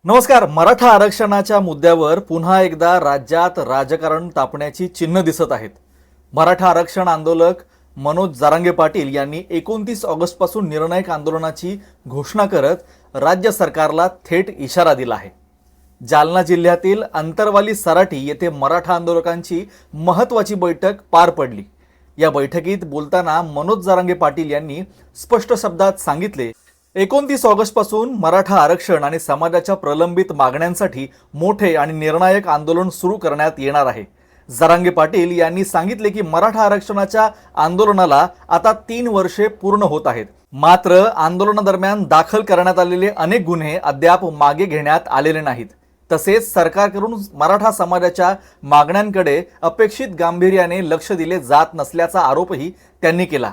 नमस्कार. मराठा आरक्षणाच्या मुद्द्यावर पुन्हा एकदा राज्यात राजकारण तापण्याची चिन्ह दिसत आहेत. मराठा आरक्षण आंदोलक मनोज जरांगे पाटील यांनी 29 ऑगस्टपासून निर्णायक आंदोलनाची घोषणा करत राज्य सरकारला थेट इशारा दिला आहे. जालना जिल्ह्यातील अंतरवाली सराटी येथे मराठा आंदोलकांची महत्त्वाची बैठक पार पडली. या बैठकीत बोलताना मनोज जरांगे पाटील यांनी स्पष्ट शब्दात सांगितले, 29 ऑगस्टपासून मराठा आरक्षण आणि समाजाच्या प्रलंबित मागण्यांसाठी मोठे आणि निर्णायक आंदोलन सुरू करण्यात येणार आहे. जरांगे पाटील यांनी सांगितले की मराठा आरक्षणाच्या आंदोलनाला आता 3 वर्षे पूर्ण होत आहेत. मात्र आंदोलनादरम्यान दाखल करण्यात आलेले अनेक गुन्हे अद्याप मागे घेण्यात आलेले नाहीत. तसेच सरकारकडून मराठा समाजाच्या मागण्यांकडे अपेक्षित गांभीर्याने लक्ष दिले जात नसल्याचा आरोपही त्यांनी केला.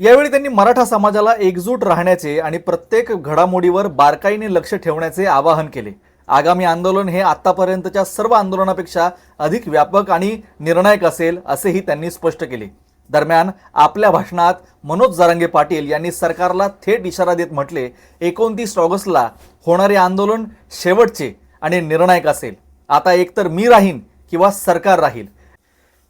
यावेळी त्यांनी मराठा समाजाला एकजूट राहण्याचे आणि प्रत्येक घडामोडीवर बारकाईने लक्ष ठेवण्याचे आवाहन केले. आगामी आंदोलन हे आतापर्यंतच्या सर्व आंदोलनापेक्षा अधिक व्यापक आणि निर्णायक असेल असेही त्यांनी स्पष्ट केले. दरम्यान आपल्या भाषणात मनोज जरांगे पाटील यांनी सरकारला थेट इशारा देत म्हटले, 29 ऑगस्टला होणारे आंदोलन शेवटचे आणि निर्णायक असेल. आता एकतर मी राहीन किंवा सरकार राहील.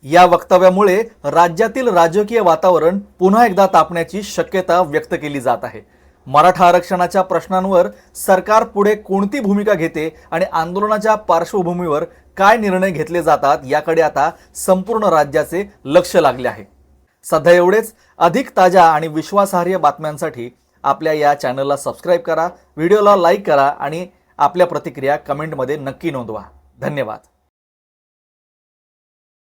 या वक्तव्यामुळे राज्यातील राजकीय वातावरण पुन्हा एकदा तापण्याची शक्यता व्यक्त केली जात आहे. मराठा आरक्षणाच्या प्रश्नांवर सरकार पुढे कोणती भूमिका घेते आणि आंदोलनाच्या पार्श्वभूमीवर काय निर्णय घेतले जातात याकडे आता संपूर्ण राज्याचे लक्ष लागले आहे. सध्या एवढेच. अधिक ताज्या आणि विश्वासार्ह बातम्यांसाठी आपल्या या चॅनलला सबस्क्राईब करा, व्हिडिओला लाईक करा आणि आपल्या प्रतिक्रिया कमेंटमध्ये नक्की नोंदवा. धन्यवाद.